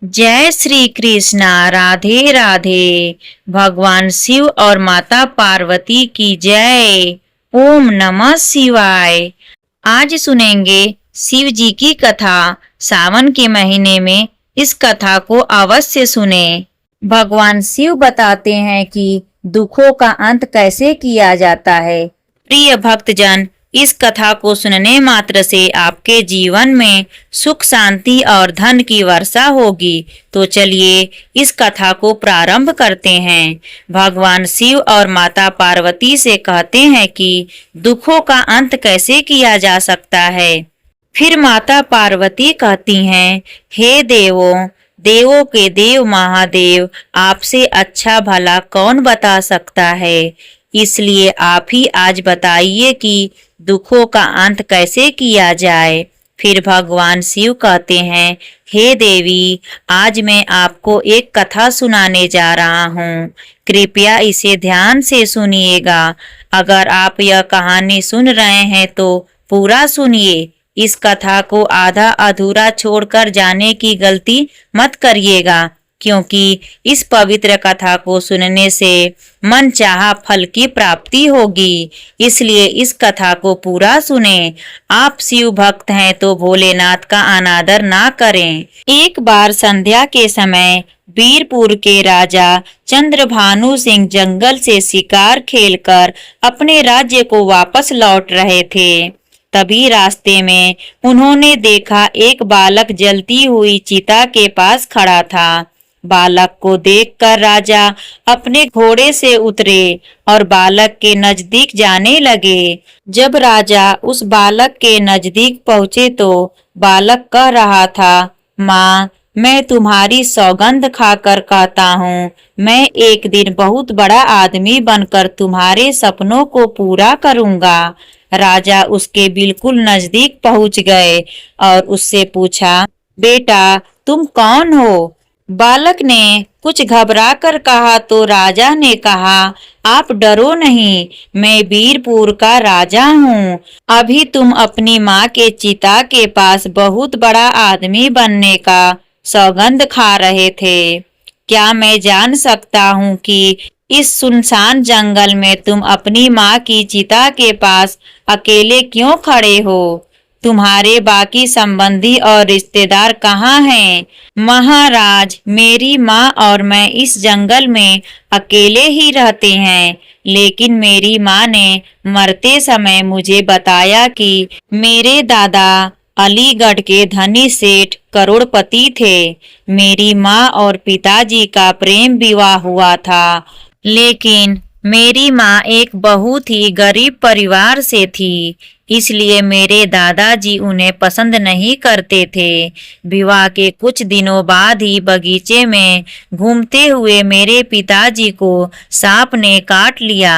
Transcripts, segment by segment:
जय श्री कृष्णा। राधे राधे। भगवान शिव और माता पार्वती की जय। ओम नमः शिवाय। आज सुनेंगे शिव जी की कथा। सावन के महीने में इस कथा को अवश्य सुने। भगवान शिव बताते हैं कि दुखों का अंत कैसे किया जाता है। प्रिय भक्तजन, इस कथा को सुनने मात्र से आपके जीवन में सुख शांति और धन की वर्षा होगी। तो चलिए इस कथा को प्रारंभ करते हैं। भगवान शिव और माता पार्वती से कहते हैं कि दुखों का अंत कैसे किया जा सकता है। फिर माता पार्वती कहती हैं, हे देवों, देवों के देव महादेव, आपसे अच्छा भला कौन बता सकता है। इसलिए आप ही आज बताइए कि दुखों का अंत कैसे किया जाए। फिर भगवान शिव कहते हैं, हे देवी, आज मैं आपको एक कथा सुनाने जा रहा हूँ। कृपया इसे ध्यान से सुनिएगा। अगर आप यह कहानी सुन रहे हैं तो पूरा सुनिए। इस कथा को आधा अधूरा छोड़कर जाने की गलती मत करिएगा, क्योंकि इस पवित्र कथा को सुनने से मनचाहा फल की प्राप्ति होगी। इसलिए इस कथा को पूरा सुने। आप शिव भक्त हैं तो भोलेनाथ का अनादर ना करें। एक बार संध्या के समय वीरपुर के राजा चंद्रभानु सिंह जंगल से शिकार खेलकर अपने राज्य को वापस लौट रहे थे। तभी रास्ते में उन्होंने देखा एक बालक जलती हुई चिता के पास खड़ा था। बालक को देखकर राजा अपने घोड़े से उतरे और बालक के नजदीक जाने लगे। जब राजा उस बालक के नजदीक पहुंचे तो बालक कह रहा था, माँ, मैं तुम्हारी सौगंध खाकर कहता हूँ, मैं एक दिन बहुत बड़ा आदमी बनकर तुम्हारे सपनों को पूरा करूँगा। राजा उसके बिल्कुल नजदीक पहुंच गए और उससे पूछा, बेटा, तुम कौन हो। बालक ने कुछ घबरा कर कहा तो राजा ने कहा, आप डरो नहीं, मैं वीरपुर का राजा हूँ। अभी तुम अपनी माँ के चिता के पास बहुत बड़ा आदमी बनने का सौगंध खा रहे थे। क्या मैं जान सकता हूँ कि इस सुनसान जंगल में तुम अपनी माँ की चिता के पास अकेले क्यों खड़े हो। तुम्हारे बाकी संबंधी और रिश्तेदार कहाँ हैं। महाराज, मेरी माँ और मैं इस जंगल में अकेले ही रहते हैं, लेकिन मेरी माँ ने मरते समय मुझे बताया कि मेरे दादा अलीगढ़ के धनी सेठ करोड़पति थे। मेरी माँ और पिताजी का प्रेम विवाह हुआ था, लेकिन मेरी माँ एक बहुत ही गरीब परिवार से थी, इसलिए मेरे दादाजी उन्हें पसंद नहीं करते थे। विवाह के कुछ दिनों बाद ही बगीचे में घूमते हुए मेरे पिताजी को सांप ने काट लिया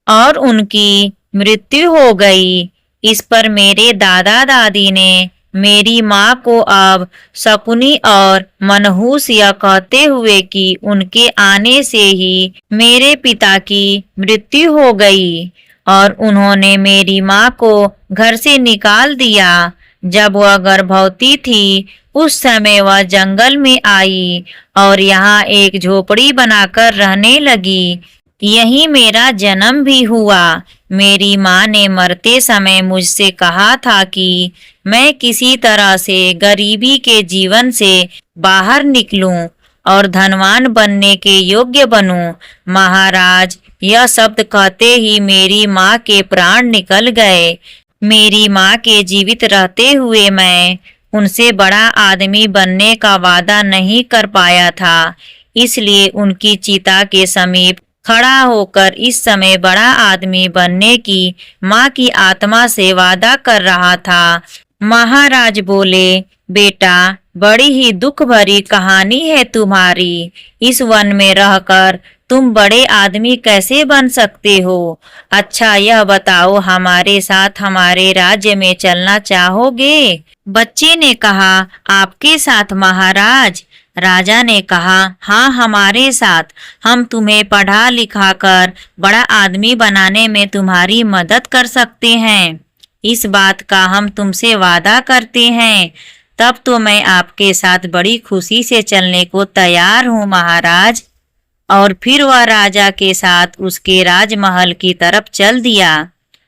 और उनकी मृत्यु हो गई। इस पर मेरे दादा दादी ने मेरी माँ को अब शकुनी और मनहूस यह कहते हुए कि उनके आने से ही मेरे पिता की मृत्यु हो गई और उन्होंने मेरी माँ को घर से निकाल दिया। जब वह गर्भवती थी उस समय वह जंगल में आई और यहाँ एक झोपड़ी बनाकर रहने लगी। यहीं मेरा जन्म भी हुआ। मेरी माँ ने मरते समय मुझसे कहा था कि मैं किसी तरह से गरीबी के जीवन से बाहर निकलूं और धनवान बनने के योग्य बनूं। महाराज, यह शब्द कहते ही मेरी माँ के प्राण निकल गए। मेरी माँ के जीवित रहते हुए मैं उनसे बड़ा आदमी बनने का वादा नहीं कर पाया था, इसलिए उनकी चिता के समीप खड़ा होकर इस समय बड़ा आदमी बनने की माँ की आत्मा से वादा कर रहा था। महाराज बोले, बेटा, बड़ी ही दुख भरी कहानी है तुम्हारी। इस वन में रहकर तुम बड़े आदमी कैसे बन सकते हो। अच्छा, यह बताओ, हमारे साथ हमारे राज्य में चलना चाहोगे। बच्चे ने कहा, आपके साथ महाराज। राजा ने कहा, हाँ, हमारे साथ। हम तुम्हें पढ़ा लिखा कर बड़ा आदमी बनाने में तुम्हारी मदद कर सकते हैं। इस बात का हम तुमसे वादा करते हैं। तब तो मैं आपके साथ बड़ी खुशी से चलने को तैयार हूँ महाराज। और फिर वह राजा के साथ उसके राजमहल की तरफ चल दिया।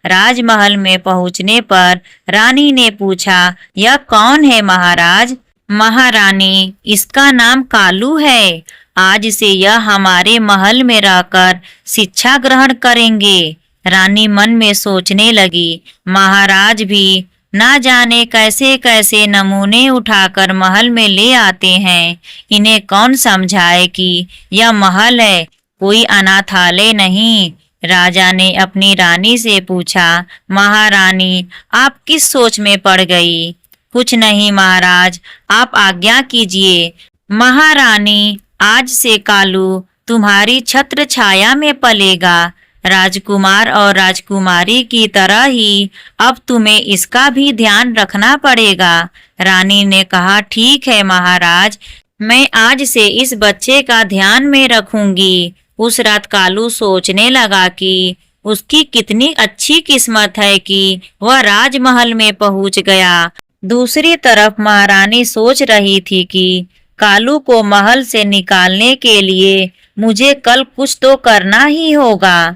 राजमहल में पहुंचने पर रानी ने पूछा, यह कौन है महाराज? महारानी, इसका नाम कालू है। आज से यह हमारे महल में रहकर शिक्षा ग्रहण करेंगे। रानी मन में सोचने लगी, महाराज भी ना जाने कैसे कैसे नमूने उठाकर महल में ले आते हैं। इन्हें कौन समझाए कि यह महल है, कोई अनाथालय नहीं। राजा ने अपनी रानी से पूछा, महारानी आप किस सोच में पड़ गई? कुछ नहीं महाराज, आप आज्ञा कीजिए। महारानी, आज से कालू तुम्हारी छत्र छाया में पलेगा। राजकुमार और राजकुमारी की तरह ही अब तुम्हें इसका भी ध्यान रखना पड़ेगा। रानी ने कहा, ठीक है महाराज, मैं आज से इस बच्चे का ध्यान में रखूंगी। उस रात कालू सोचने लगा कि उसकी कितनी अच्छी किस्मत है कि वह राजमहल में पहुंच गया। दूसरी तरफ महारानी सोच रही थी कि कालू को महल से निकालने के लिए मुझे कल कुछ तो करना ही होगा।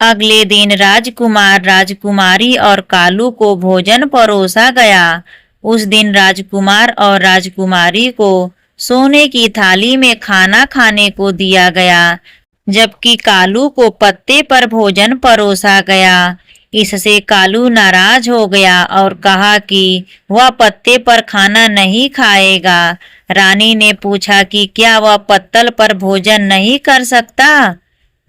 अगले दिन राजकुमार, राजकुमारी और कालू को भोजन परोसा गया। उस दिन राजकुमार और राजकुमारी को सोने की थाली में खाना खाने को दिया गया, जबकि कालू को पत्ते पर भोजन परोसा गया। इससे कालू नाराज हो गया और कहा कि वह पत्ते पर खाना नहीं खाएगा। रानी ने पूछा कि क्या वह पत्तल पर भोजन नहीं कर सकता?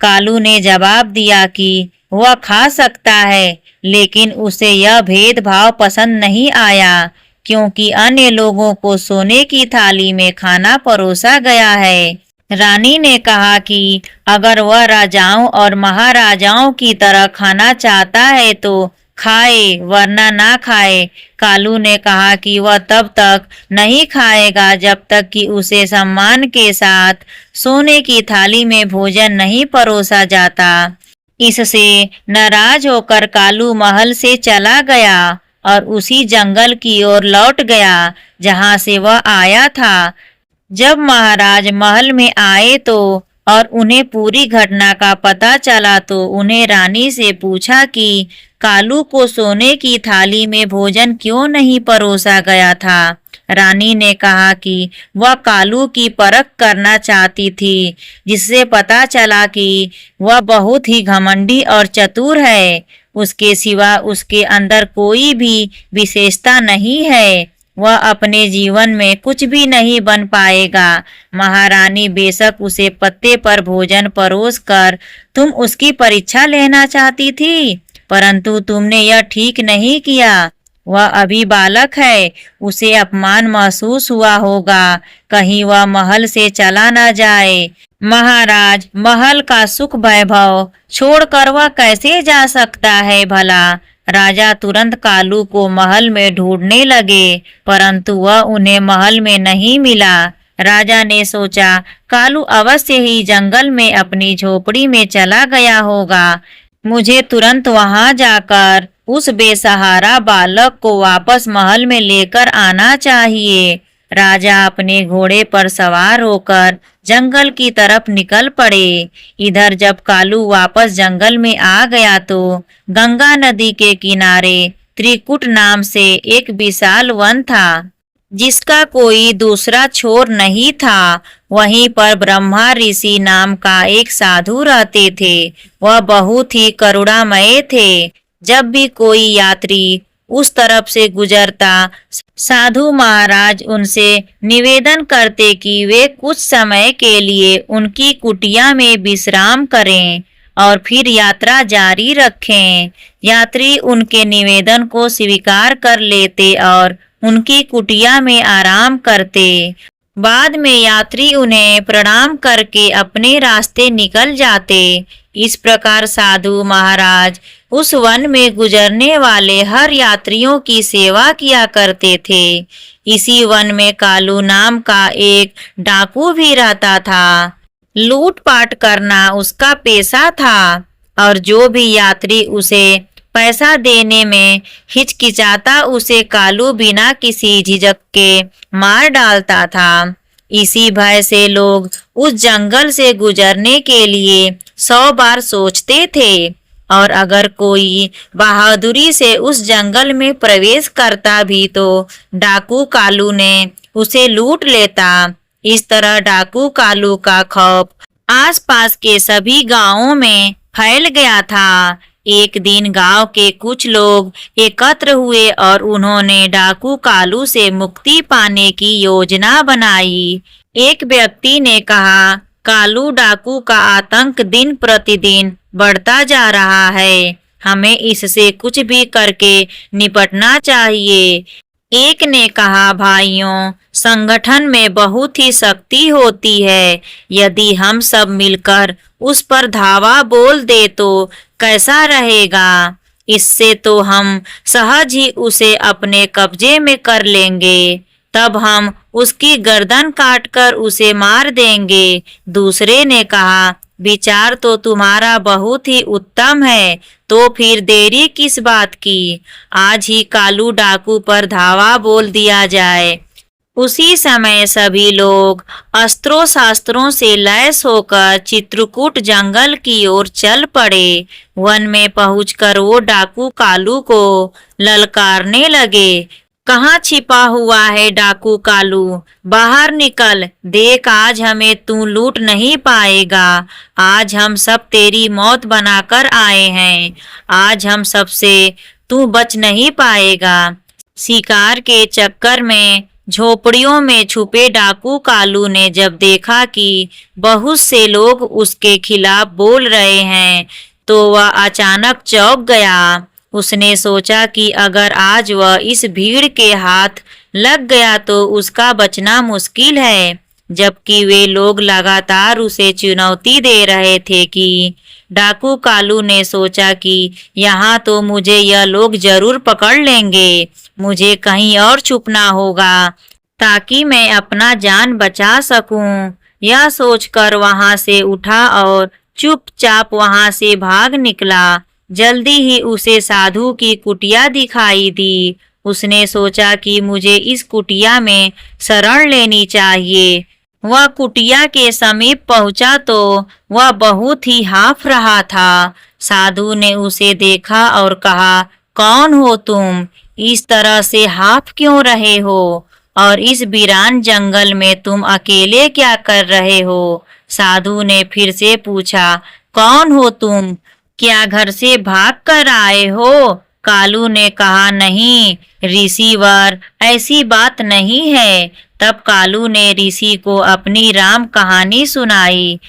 कालू ने जवाब दिया कि वह खा सकता है, लेकिन उसे यह भेदभाव पसंद नहीं आया क्योंकि अन्य लोगों को सोने की थाली में खाना परोसा गया है। रानी ने कहा कि अगर वह राजाओं और महाराजाओं की तरह खाना चाहता है तो खाए, वरना ना खाए। कालू ने कहा कि वह तब तक नहीं खाएगा जब तक कि उसे सम्मान के साथ सोने की थाली में भोजन नहीं परोसा जाता। इससे नाराज होकर कालू महल से चला गया और उसी जंगल की ओर लौट गया जहां से वह आया था। जब महाराज महल में आए तो और उन्हें पूरी घटना का पता चला तो उन्हें रानी से पूछा कि कालू को सोने की थाली में भोजन क्यों नहीं परोसा गया था। रानी ने कहा कि वह कालू की परख करना चाहती थी, जिससे पता चला कि वह बहुत ही घमंडी और चतुर है। उसके सिवा उसके अंदर कोई भी विशेषता नहीं है। वह अपने जीवन में कुछ भी नहीं बन पाएगा। महारानी, बेशक उसे पत्ते पर भोजन परोस कर तुम उसकी परीक्षा लेना चाहती थी, परंतु तुमने यह ठीक नहीं किया। वह अभी बालक है, उसे अपमान महसूस हुआ होगा, कहीं वह महल से चला न जाए। महाराज, महल का सुख वैभव छोड़कर वह कैसे जा सकता है भला? राजा तुरंत कालू को महल में ढूंढने लगे, परंतु वह उन्हें महल में नहीं मिला। राजा ने सोचा, कालू अवश्य ही जंगल में अपनी झोपड़ी में चला गया होगा। मुझे तुरंत वहां जाकर उस बेसहारा बालक को वापस महल में लेकर आना चाहिए। राजा अपने घोड़े पर सवार होकर जंगल की तरफ निकल पड़े। इधर जब कालू वापस जंगल में आ गया तो गंगा नदी के किनारे त्रिकुट नाम से एक विशाल वन था, जिसका कोई दूसरा छोर नहीं था। वहीं पर ब्रह्मा ऋषि नाम का एक साधु रहते थे। वह बहुत ही करुणामय थे। जब भी कोई यात्री उस तरफ से गुजरता, साधु महाराज उनसे निवेदन करते कि वे कुछ समय के लिए उनकी कुटिया में विश्राम करें और फिर यात्रा जारी रखें। यात्री उनके निवेदन को स्वीकार कर लेते और उनकी कुटिया में आराम करते। बाद में यात्री उन्हें प्रणाम करके अपने रास्ते निकल जाते। इस प्रकार साधु महाराज उस वन में गुजरने वाले हर यात्रियों की सेवा किया करते थे। इसी वन में कालू नाम का एक डाकू भी रहता था। लूटपाट करना उसका पेशा था और जो भी यात्री उसे पैसा देने में हिचकिचाता उसे कालू बिना किसी झिझक के मार डालता था। इसी भय से लोग उस जंगल से गुजरने के लिए 100 बार सोचते थे, और अगर कोई बहादुरी से उस जंगल में प्रवेश करता भी तो डाकू कालू ने उसे लूट लेता। इस तरह डाकू कालू का खौफ आसपास के सभी गांवों में फैल गया था। एक दिन गांव के कुछ लोग एकत्र हुए और उन्होंने डाकू कालू से मुक्ति पाने की योजना बनाई। एक व्यक्ति ने कहा, कालू डाकू का आतंक दिन प्रतिदिन बढ़ता जा रहा है, हमें इससे कुछ भी करके निपटना चाहिए। एक ने कहा, भाइयों, संगठन में बहुत ही शक्ति होती है, यदि हम सब मिलकर उस पर धावा बोल दे तो कैसा रहेगा? इससे तो हम सहज ही उसे अपने कब्जे में कर लेंगे, तब हम उसकी गर्दन काटकर उसे मार देंगे। दूसरे ने कहा, विचार तो तुम्हारा बहुत ही उत्तम है, तो फिर देरी किस बात की? आज ही कालू डाकू पर धावा बोल दिया जाए। उसी समय सभी लोग अस्त्रों शास्त्रों से लैस होकर चित्रकूट जंगल की ओर चल पड़े। वन में पहुंचकर वो डाकू कालू को ललकारने लगे। कहाँ छिपा हुआ है डाकू कालू? बाहर निकल, देख आज हमें तू लूट नहीं पाएगा। आज हम सब तेरी मौत बनाकर आए हैं। आज हम सबसे तू बच नहीं पाएगा। शिकार के चक्कर में झोपड़ियों में छुपे डाकू कालू ने जब देखा कि बहुत से लोग उसके खिलाफ बोल रहे हैं तो वह अचानक चौंक गया। उसने सोचा कि अगर आज वह इस भीड़ के हाथ लग गया तो उसका बचना मुश्किल है। जबकि वे लोग लगातार उसे चुनौती दे रहे थे कि डाकू कालू ने सोचा कि यहाँ तो मुझे यह लोग जरूर पकड़ लेंगे, मुझे कहीं और छुपना होगा ताकि मैं अपना जान बचा सकूं। यह सोचकर वहां से उठा और चुपचाप वहां से भाग निकला। जल्दी ही उसे साधु की कुटिया दिखाई दी। उसने सोचा कि मुझे इस कुटिया में शरण लेनी चाहिए। वह कुटिया के समीप पहुंचा तो वह बहुत ही हाँफ रहा था। साधु ने उसे देखा और कहा, कौन हो तुम? इस तरह से हाँफ क्यों रहे हो? और इस वीरान जंगल में तुम अकेले क्या कर रहे हो? साधु ने फिर से पूछा, कौन हो तुम? क्या घर से भाग कर आए हो? कालू ने कहा, नहीं ऋषिवर, ऐसी बात नहीं है। तब कालू ने ऋषि को अपनी राम कहानी सुनाई।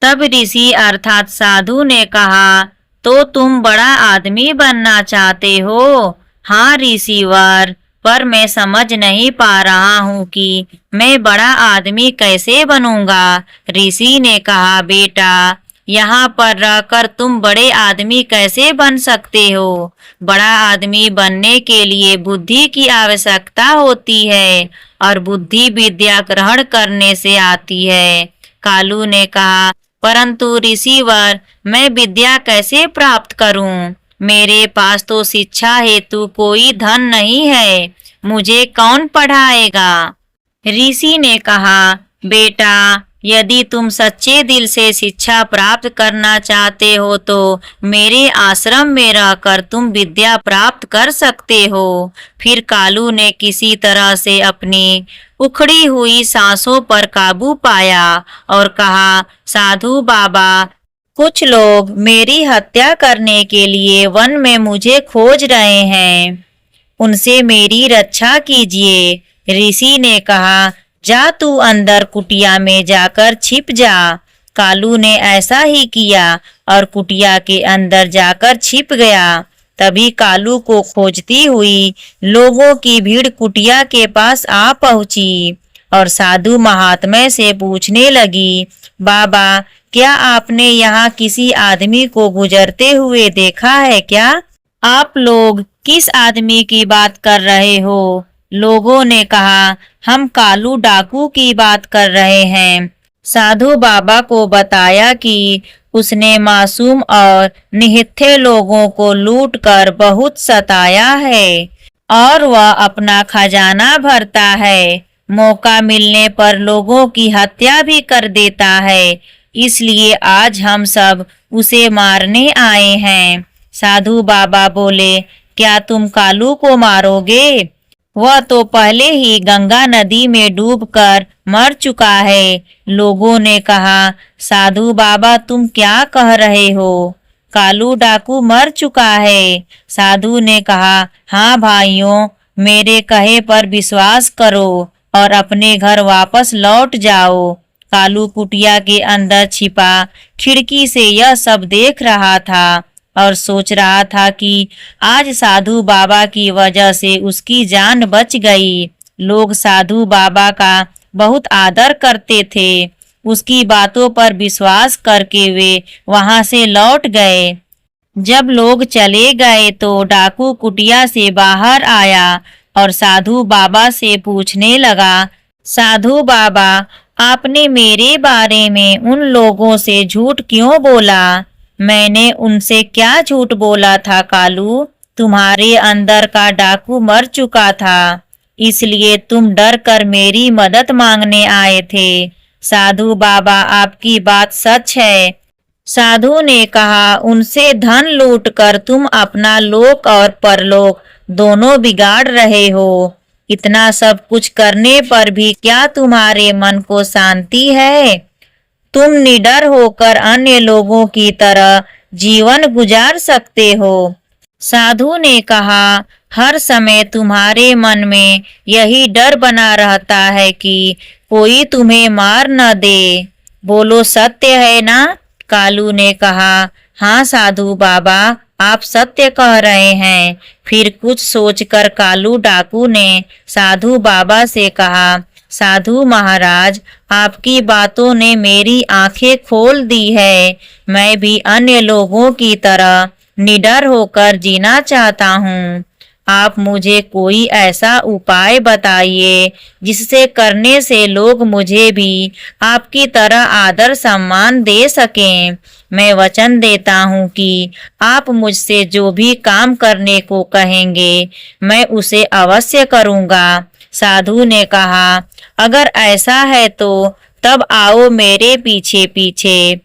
तब ऋषि अर्थात साधु ने कहा, तो तुम बड़ा आदमी बनना चाहते हो? हाँ ऋषिवर, पर मैं समझ नहीं पा रहा हूँ कि मैं बड़ा आदमी कैसे बनूंगा। ऋषि ने कहा, बेटा, यहाँ पर रहकर तुम बड़े आदमी कैसे बन सकते हो? बड़ा आदमी बनने के लिए बुद्धि की आवश्यकता होती है और बुद्धि विद्या ग्रहण करने से आती है। कालू ने कहा, परंतु ऋषिवर, मैं विद्या कैसे प्राप्त करूं? मेरे पास तो शिक्षा हेतु कोई धन नहीं है, मुझे कौन पढ़ाएगा? ऋषि ने कहा, बेटा, यदि तुम सच्चे दिल से शिक्षा प्राप्त करना चाहते हो तो मेरे आश्रम में रहकर तुम विद्या प्राप्त कर सकते हो। फिर कालू ने किसी तरह से अपनी उखड़ी हुई सांसों पर काबू पाया और कहा, साधु बाबा, कुछ लोग मेरी हत्या करने के लिए वन में मुझे खोज रहे हैं, उनसे मेरी रक्षा कीजिए। ऋषि ने कहा, जा तू अंदर कुटिया में जाकर छिप जा। कालू ने ऐसा ही किया और कुटिया के अंदर जाकर छिप गया। तभी कालू को खोजती हुई लोगों की भीड़ कुटिया के पास आ पहुंची और साधु महात्मा से पूछने लगी, बाबा, क्या आपने यहाँ किसी आदमी को गुजरते हुए देखा है क्या? आप लोग किस आदमी की बात कर रहे हो? लोगों ने कहा, हम कालू डाकू की बात कर रहे हैं। साधु बाबा को बताया कि उसने मासूम और निहत्थे लोगों को लूटकर बहुत सताया है और वह अपना खजाना भरता है। मौका मिलने पर लोगों की हत्या भी कर देता है। इसलिए आज हम सब उसे मारने आए हैं। साधु बाबा बोले, क्या तुम कालू को मारोगे? वह तो पहले ही गंगा नदी में डूबकर मर चुका है। लोगों ने कहा, साधु बाबा तुम क्या कह रहे हो? कालू डाकू मर चुका है। साधु ने कहा, हाँ भाइयों, मेरे कहे पर विश्वास करो और अपने घर वापस लौट जाओ। कालू कुटिया के अंदर छिपा खिड़की से यह सब देख रहा था और सोच रहा था कि आज साधु बाबा की वजह से उसकी जान बच गई। लोग साधु बाबा का बहुत आदर करते थे। उसकी बातों पर विश्वास करके वे वहां से लौट गए। जब लोग चले गए तो डाकू कुटिया से बाहर आया और साधु बाबा से पूछने लगा, साधु बाबा, आपने मेरे बारे में उन लोगों से झूठ क्यों बोला? मैंने उनसे क्या झूठ बोला था कालू? तुम्हारे अंदर का डाकू मर चुका था, इसलिए तुम डर कर मेरी मदद मांगने आए थे। साधु बाबा, आपकी बात सच है। साधु ने कहा, उनसे धन लूटकर तुम अपना लोक और परलोक दोनों बिगाड़ रहे हो। इतना सब कुछ करने पर भी क्या तुम्हारे मन को शांति है? तुम निडर होकर अन्य लोगों की तरह जीवन गुजार सकते हो। साधु ने कहा, हर समय तुम्हारे मन में यही डर बना रहता है कि कोई तुम्हें मार न दे। बोलो, सत्य है ना? कालू ने कहा, हाँ साधु बाबा, आप सत्य कह रहे हैं। फिर कुछ सोचकर कालू डाकू ने साधु बाबा से कहा, साधु महाराज, आपकी बातों ने मेरी आंखें खोल दी है। मैं भी अन्य लोगों की तरह निडर होकर जीना चाहता हूँ। आप मुझे कोई ऐसा उपाय बताइए जिससे करने से लोग मुझे भी आपकी तरह आदर सम्मान दे सकें। मैं वचन देता हूँ कि आप मुझसे जो भी काम करने को कहेंगे मैं उसे अवश्य करूँगा। साधु ने कहा, अगर ऐसा है तो तब आओ मेरे पीछे पीछे।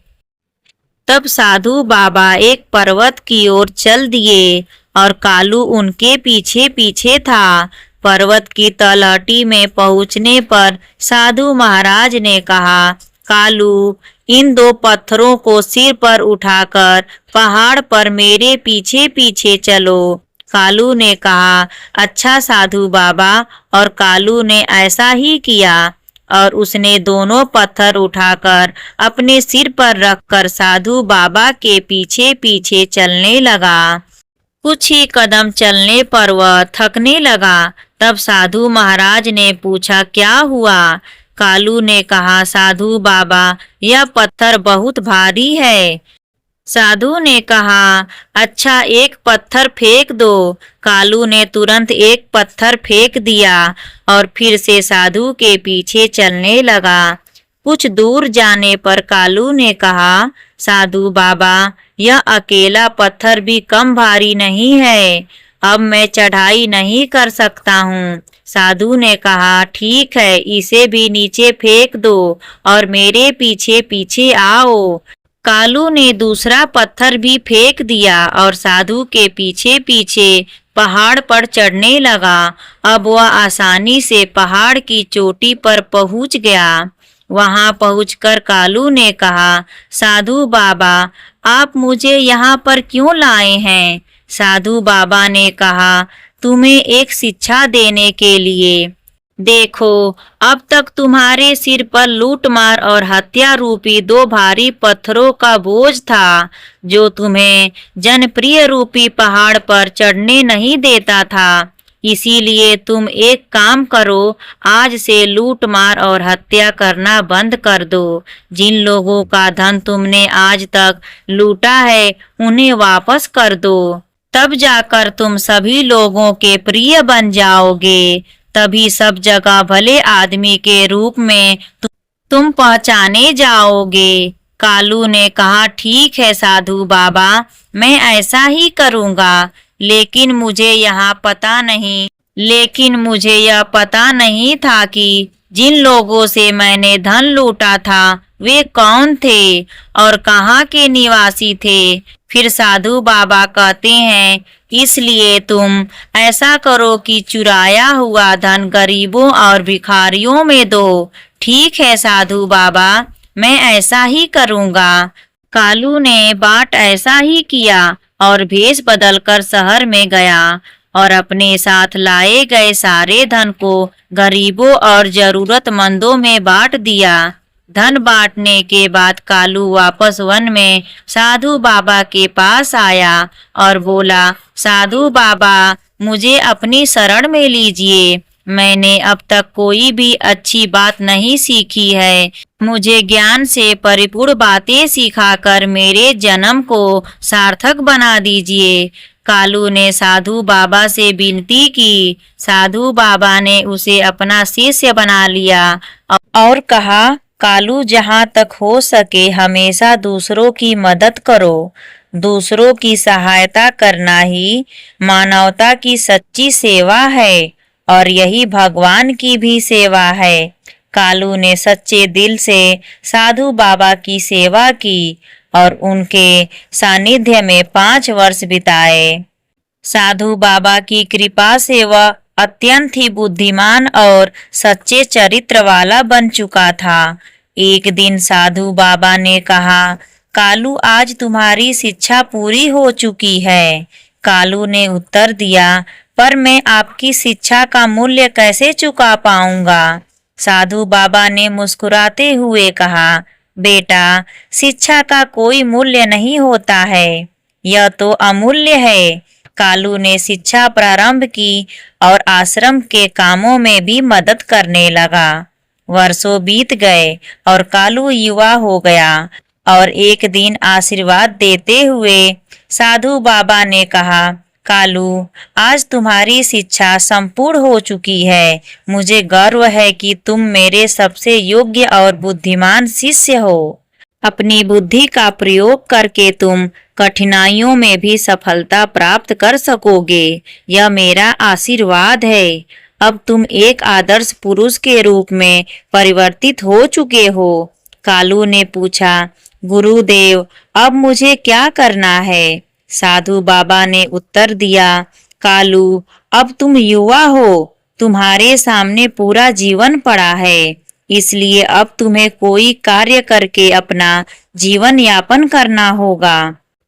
तब साधु बाबा एक पर्वत की ओर चल दिए और कालू उनके पीछे पीछे था। पर्वत की तलहटी में पहुंचने पर साधु महाराज ने कहा, कालू, इन दो पत्थरों को सिर पर उठाकर पहाड़ पर मेरे पीछे पीछे चलो। कालू ने कहा, अच्छा साधु बाबा, और कालू ने ऐसा ही किया और उसने दोनों पत्थर उठाकर अपने सिर पर रखकर साधु बाबा के पीछे पीछे चलने लगा। कुछ ही कदम चलने पर वह थकने लगा। तब साधु महाराज ने पूछा, क्या हुआ? कालू ने कहा, साधु बाबा, यह पत्थर बहुत भारी है। साधु ने कहा, अच्छा एक पत्थर फेंक दो। कालू ने तुरंत एक पत्थर फेंक दिया और फिर से साधु के पीछे चलने लगा। कुछ दूर जाने पर कालू ने कहा, साधु बाबा, यह अकेला पत्थर भी कम भारी नहीं है। अब मैं चढ़ाई नहीं कर सकता हूँ। साधु ने कहा, ठीक है, इसे भी नीचे फेंक दो और मेरे पीछे पीछे आओ। कालू ने दूसरा पत्थर भी फेंक दिया और साधु के पीछे पीछे पहाड़ पर चढ़ने लगा। अब वह आसानी से पहाड़ की चोटी पर पहुंच गया। वहां पहुंचकर कालू ने कहा, साधु बाबा, आप मुझे यहाँ पर क्यों लाए हैं? साधु बाबा ने कहा, तुम्हें एक शिक्षा देने के लिए। देखो, अब तक तुम्हारे सिर पर लूटमार और हत्या रूपी दो भारी पत्थरों का बोझ था जो तुम्हें जनप्रिय रूपी पहाड़ पर चढ़ने नहीं देता था। इसीलिए तुम एक काम करो, आज से लूटमार और हत्या करना बंद कर दो। जिन लोगों का धन तुमने आज तक लूटा है उन्हें वापस कर दो। तब जाकर तुम सभी लोगों के प्रिय बन जाओगे। तभी सब जगह भले आदमी के रूप में तुम पहचाने जाओगे। कालू ने कहा, ठीक है साधु बाबा, मैं ऐसा ही करूँगा। लेकिन मुझे यह पता नहीं था कि जिन लोगों से मैंने धन लूटा था वे कौन थे और कहाँ के निवासी थे। फिर साधु बाबा कहते हैं, इसलिए तुम ऐसा करो कि चुराया हुआ धन गरीबों और भिखारियों में दो। ठीक है साधु बाबा, मैं ऐसा ही करूँगा। कालू ने बात ऐसा ही किया और भेष बदलकर शहर में गया और अपने साथ लाए गए सारे धन को गरीबों और जरूरतमंदों में बांट दिया। धन बांटने के बाद कालू वापस वन में साधु बाबा के पास आया और बोला, साधु बाबा, मुझे अपनी शरण में लीजिए। मैंने अब तक कोई भी अच्छी बात नहीं सीखी है। मुझे ज्ञान से परिपूर्ण बातें सिखाकर मेरे जन्म को सार्थक बना दीजिए। कालू ने साधु बाबा से विनती की। साधु बाबा ने उसे अपना शिष्य बना लिया और कहा, कालू, जहाँ तक हो सके हमेशा दूसरों की मदद करो। दूसरों की सहायता करना ही मानवता की सच्ची सेवा है और यही भगवान की भी सेवा है। कालू ने सच्चे दिल से साधु बाबा की सेवा की और उनके सानिध्य में 5 वर्ष बिताए। साधु बाबा की कृपा से वह अत्यंत ही बुद्धिमान और सच्चे चरित्र वाला बन चुका था। एक दिन साधु बाबा ने कहा, कालू, आज तुम्हारी शिक्षा पूरी हो चुकी है। कालू ने उत्तर दिया, पर मैं आपकी शिक्षा का मूल्य कैसे चुका पाऊंगा। साधु बाबा ने मुस्कुराते हुए कहा, बेटा, शिक्षा का कोई मूल्य नहीं होता है, यह तो अमूल्य है। कालू ने शिक्षा प्रारंभ की और आश्रम के कामों में भी मदद करने लगा। वर्षों बीत गए और कालू युवा हो गया और एक दिन आशीर्वाद देते हुए साधु बाबा ने कहा, कालू, आज तुम्हारी शिक्षा संपूर्ण हो चुकी है। मुझे गर्व है कि तुम मेरे सबसे योग्य और बुद्धिमान शिष्य हो। अपनी बुद्धि का प्रयोग करके तुम कठिनाइयों में भी सफलता प्राप्त कर सकोगे, यह मेरा आशीर्वाद है। अब तुम एक आदर्श पुरुष के रूप में परिवर्तित हो चुके हो। कालू ने पूछा, गुरुदेव, अब मुझे क्या करना है। साधु बाबा ने उत्तर दिया, कालू, अब तुम युवा हो, तुम्हारे सामने पूरा जीवन पड़ा है, इसलिए अब तुम्हें कोई कार्य करके अपना जीवन यापन करना होगा।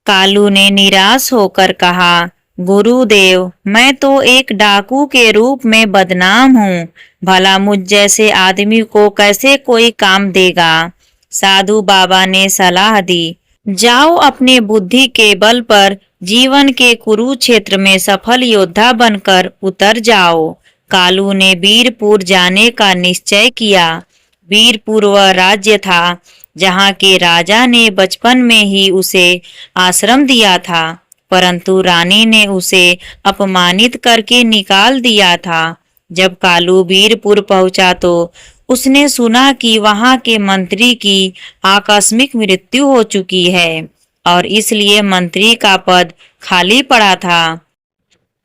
कालू ने निराश होकर कहा, गुरुदेव, मैं तो एक डाकू के रूप में बदनाम हूँ, भला मुझ जैसे आदमी को कैसे कोई काम देगा। साधु बाबा ने सलाह दी, जाओ अपने बुद्धि के बल पर जीवन के कुरुक्षेत्र में सफल योद्धा बनकर उतर जाओ। कालू ने वीरपुर जाने का निश्चय किया। वीरपुर वह राज्य था जहाँ के राजा ने बचपन में ही उसे आश्रम दिया था, परंतु रानी ने उसे अपमानित करके निकाल दिया था। जब कालू वीरपुर पहुंचा तो उसने सुना कि वहां के मंत्री की आकस्मिक मृत्यु हो चुकी है और इसलिए मंत्री का पद खाली पड़ा था।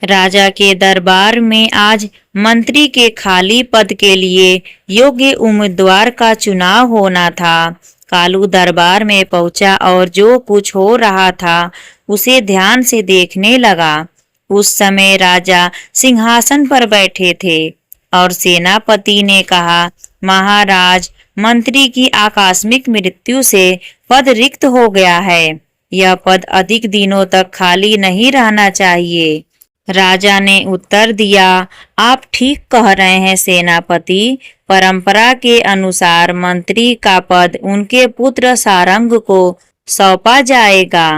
राजा के दरबार में आज मंत्री के खाली पद के लिए योग्य उम्मीदवार का चुनाव होना था। कालू दरबार में पहुंचा और जो कुछ हो रहा था उसे ध्यान से देखने लगा। उस समय राजा सिंहासन पर बैठे थे और सेनापति ने कहा, महाराज, मंत्री की आकस्मिक मृत्यु से पद रिक्त हो गया है। यह पद अधिक दिनों तक खाली नहीं रहना चाहिए। राजा ने उत्तर दिया, आप ठीक कह रहे हैं सेनापति। परंपरा के अनुसार मंत्री का पद उनके पुत्र सारंग को सौंपा जाएगा।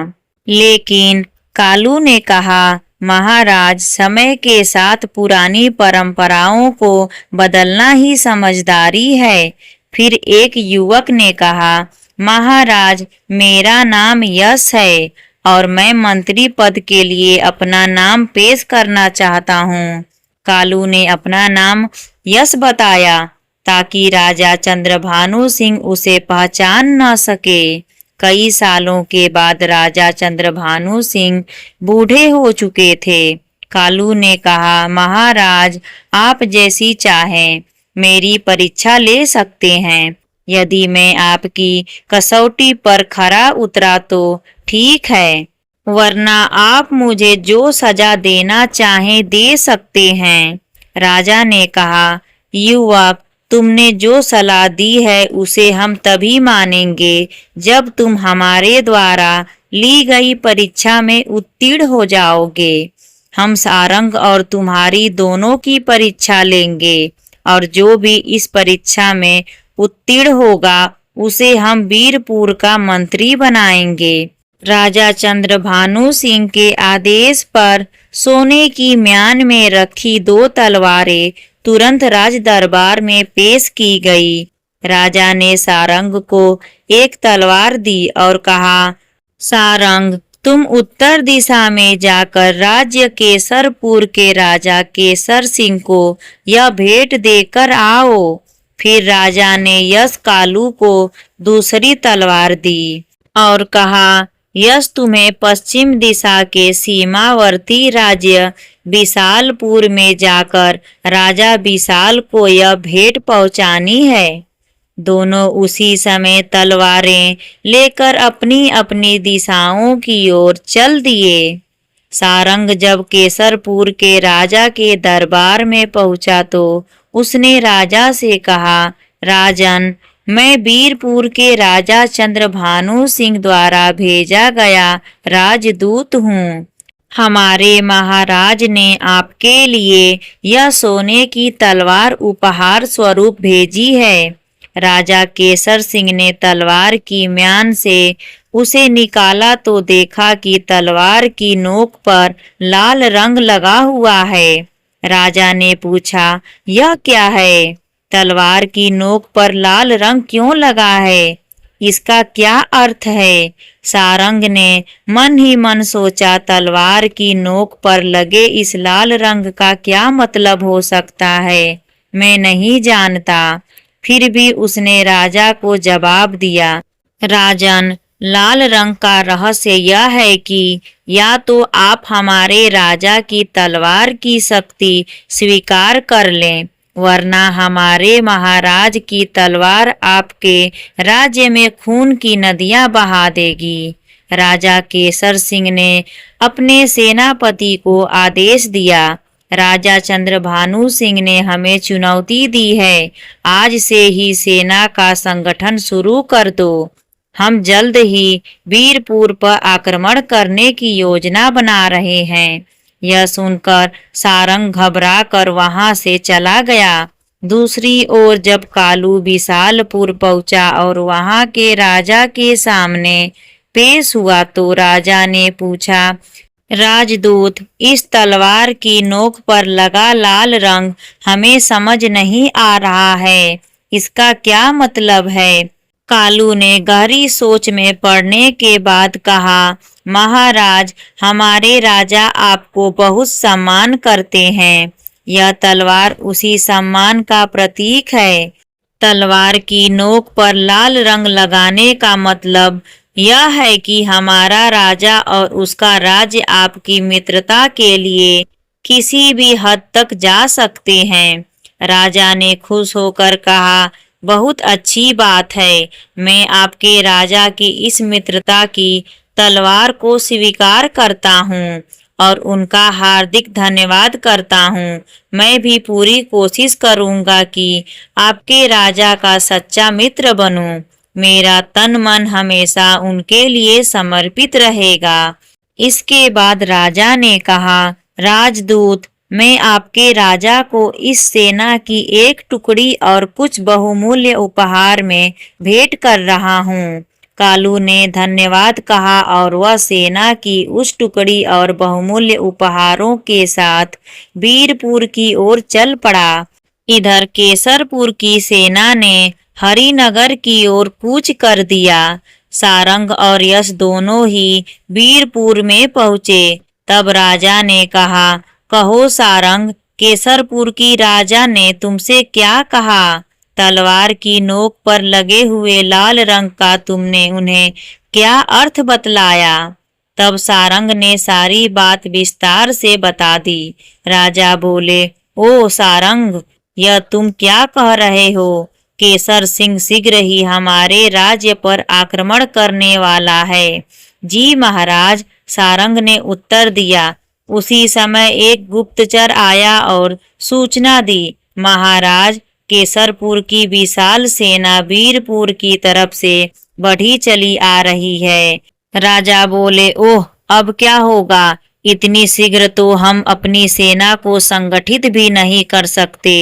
लेकिन कालू ने कहा, महाराज, समय के साथ पुरानी परंपराओं को बदलना ही समझदारी है। फिर एक युवक ने कहा, महाराज, मेरा नाम यश है और मैं मंत्री पद के लिए अपना नाम पेश करना चाहता हूँ। कालू ने अपना नाम यश बताया। ताकि राजा चंद्रभानु सिंह उसे पहचान न सके। कई सालों के बाद राजा चंद्रभानु सिंह बूढ़े हो चुके थे। कालू ने कहा, महाराज, आप जैसी चाहें मेरी परीक्षा ले सकते हैं। यदि मैं आपकी कसौटी पर खरा उतरा तो ठीक है, वरना आप मुझे जो सजा देना चाहें दे सकते हैं। राजा ने कहा, युवक, तुमने जो सलाह दी है उसे हम तभी मानेंगे जब तुम हमारे द्वारा ली गई परीक्षा में उत्तीर्ण हो जाओगे। हम सारंग और तुम्हारी दोनों की परीक्षा लेंगे और जो भी इस परीक्षा में उत्तीर्ण होगा उसे हम वीरपुर का मंत्री बनाएंगे। राजा चंद्रभानु सिंह के आदेश पर सोने की म्यान में रखी 2 तलवारें तुरंत राज दरबार में पेश की गई। राजा ने सारंग को एक तलवार दी और कहा, सारंग, तुम उत्तर दिशा में जाकर राज्य केसरपुर के राजा केसर सिंह को यह भेंट देकर आओ। फिर राजा ने यश कालू को दूसरी तलवार दी और कहा, यश तुम्हें पश्चिम दिशा के सीमावर्ती राज्य विशालपुर में जाकर राजा विशाल को यह भेंट पहुंचानी है। दोनों उसी समय तलवारें लेकर अपनी अपनी दिशाओं की ओर चल दिए। सारंग जब केसरपुर के राजा के दरबार में पहुंचा तो उसने राजा से कहा, राजन, मैं वीरपुर के राजा चंद्रभानु सिंह द्वारा भेजा गया राजदूत हूँ। हमारे महाराज ने आपके लिए यह सोने की तलवार उपहार स्वरूप भेजी है। राजा केसर सिंह ने तलवार की म्यान से उसे निकाला तो देखा कि तलवार की नोक पर लाल रंग लगा हुआ है। राजा ने पूछा, यह क्या है? तलवार की नोक पर लाल रंग क्यों लगा है? इसका क्या अर्थ है? सारंग ने मन ही मन सोचा, तलवार की नोक पर लगे इस लाल रंग का क्या मतलब हो सकता है, मैं नहीं जानता। फिर भी उसने राजा को जवाब दिया, राजन, लाल रंग का रहस्य यह है कि या तो आप हमारे राजा की तलवार की शक्ति स्वीकार कर लें, वरना हमारे महाराज की तलवार आपके राज्य में खून की नदियां बहा देगी। राजा केसर सिंह ने अपने सेनापति को आदेश दिया, राजा चंद्रभानु सिंह ने हमें चुनौती दी है, आज से ही सेना का संगठन शुरू कर दो। हम जल्द ही वीरपुर पर आक्रमण करने की योजना बना रहे हैं। यह सुनकर सारंग घबरा कर वहां से चला गया। दूसरी ओर जब कालू विशालपुर पहुंचा और वहां के राजा के सामने पेश हुआ तो राजा ने पूछा, राजदूत, इस तलवार की नोक पर लगा लाल रंग हमें समझ नहीं आ रहा है, इसका क्या मतलब है? कालू ने गहरी सोच में पड़ने के बाद कहा, महाराज, हमारे राजा आपको बहुत सम्मान करते हैं। यह तलवार उसी सम्मान का प्रतीक है। तलवार की नोक पर लाल रंग लगाने का मतलब यह है कि हमारा राजा और उसका राज्य आपकी मित्रता के लिए किसी भी हद तक जा सकते हैं। राजा ने खुश होकर कहा, बहुत अच्छी बात है, मैं आपके राजा की इस मित्रता की तलवार को स्वीकार करता हूँ और उनका हार्दिक धन्यवाद करता हूँ। मैं भी पूरी कोशिश करूँगा कि आपके राजा का सच्चा मित्र बनूं। मेरा तन मन हमेशा उनके लिए समर्पित रहेगा। इसके बाद राजा ने कहा, राजदूत, मैं आपके राजा को इस सेना की एक टुकड़ी और कुछ बहुमूल्य उपहार में भेंट कर रहा हूँ। कालू ने धन्यवाद कहा और वह सेना की उस टुकड़ी और बहुमूल्य उपहारों के साथ वीरपुर की ओर चल पड़ा। इधर केसरपुर की सेना ने हरिनगर की ओर कूच कर दिया। सारंग और यश दोनों ही वीरपुर में पहुँचे। तब राजा ने कहा, कहो सारंग, केसरपुर की राजा ने तुमसे क्या कहा? तलवार की नोक पर लगे हुए लाल रंग का तुमने उन्हें क्या अर्थ बतलाया? तब सारंग ने सारी बात विस्तार से बता दी। राजा बोले, ओ सारंग, यह तुम क्या कह रहे हो? केसर सिंह शीघ्र ही हमारे राज्य पर आक्रमण करने वाला है। जी महाराज, सारंग ने उत्तर दिया। उसी समय एक गुप्तचर आया और सूचना दी, महाराज, केसरपुर की विशाल सेना वीरपुर की तरफ से बढ़ी चली आ रही है। राजा बोले, ओह, अब क्या होगा? इतनी शीघ्र तो हम अपनी सेना को संगठित भी नहीं कर सकते।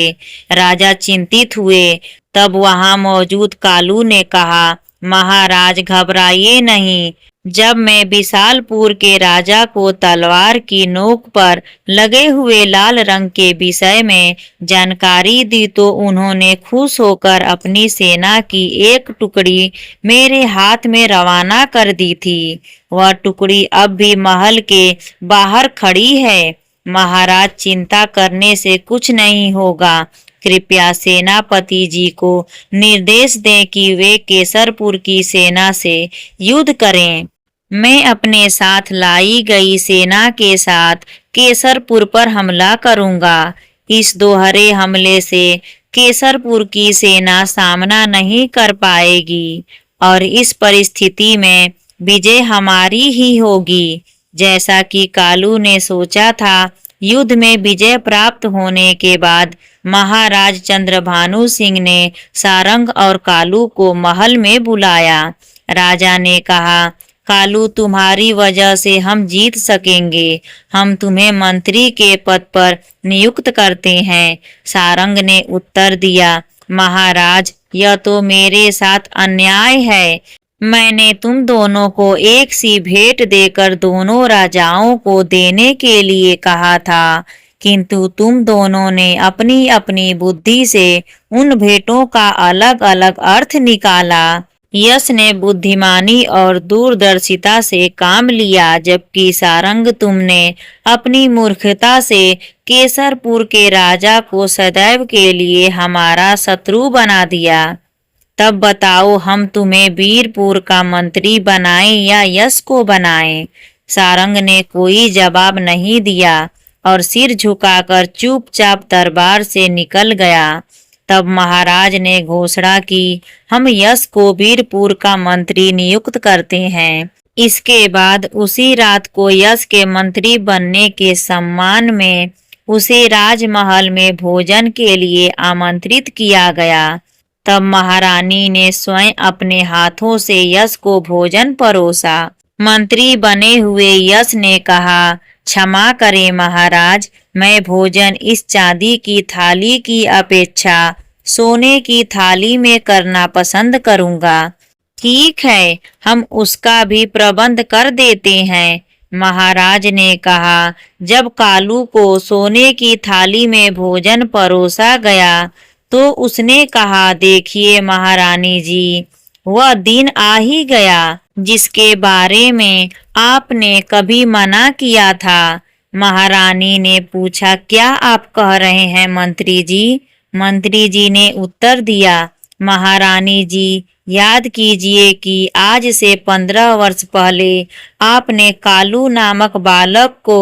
राजा चिंतित हुए। तब वहां मौजूद कालू ने कहा, महाराज घबराइए नहीं। जब मैं विशालपुर के राजा को तलवार की नोक पर लगे हुए लाल रंग के विषय में जानकारी दी तो उन्होंने खुश होकर अपनी सेना की एक टुकड़ी मेरे हाथ में रवाना कर दी थी। वह टुकड़ी अब भी महल के बाहर खड़ी है। महाराज, चिंता करने से कुछ नहीं होगा। कृपया सेनापति जी को निर्देश दें कि वे केसरपुर की सेना से युद्ध करें। मैं अपने साथ लाई गई सेना के साथ केसरपुर पर हमला करूंगा। इस दोहरे हमले से केसरपुर की सेना सामना नहीं कर पाएगी और इस परिस्थिति में विजय हमारी ही होगी। जैसा कि कालू ने सोचा था, युद्ध में विजय प्राप्त होने के बाद महाराज चंद्रभानु सिंह ने सारंग और कालू को महल में बुलाया। राजा ने कहा, कालू, तुम्हारी वजह से हम जीत सकेंगे। हम तुम्हें मंत्री के पद पर नियुक्त करते हैं। सारंग ने उत्तर दिया, महाराज, यह तो मेरे साथ अन्याय है। मैंने तुम दोनों को एक सी भेंट देकर दोनों राजाओं को देने के लिए कहा था, किंतु तुम दोनों ने अपनी अपनी बुद्धि से उन भेंटों का अलग अलग अर्थ निकाला। यश ने बुद्धिमानी और दूरदर्शिता से काम लिया, जबकि सारंग, तुमने अपनी मूर्खता से केसरपुर के राजा को सदैव के लिए हमारा शत्रु बना दिया। तब बताओ, हम तुम्हें वीरपुर का मंत्री बनाएं या यश को बनाएं? सारंग ने कोई जवाब नहीं दिया और सिर झुकाकर चुपचाप दरबार से निकल गया। तब महाराज ने घोषणा की, हम यश को वीरपुर का मंत्री नियुक्त करते हैं। इसके बाद उसी रात को यश के मंत्री बनने के सम्मान में उसे राजमहल में भोजन के लिए आमंत्रित किया गया। तब महारानी ने स्वयं अपने हाथों से यश को भोजन परोसा। मंत्री बने हुए यश ने कहा, क्षमा करें महाराज, मैं भोजन इस चांदी की थाली की अपेक्षा सोने की थाली में करना पसंद करूंगा। ठीक है, हम उसका भी प्रबंध कर देते हैं। महाराज ने कहा। जब कालू को सोने की थाली में भोजन परोसा गया तो उसने कहा, देखिए महारानी जी, वह दिन आ ही गया जिसके बारे में आपने कभी मना किया था। महारानी ने पूछा, क्या आप कह रहे हैं मंत्री जी? मंत्री जी ने उत्तर दिया, महारानी जी, याद कीजिए कि आज से 15 वर्ष पहले आपने कालू नामक बालक को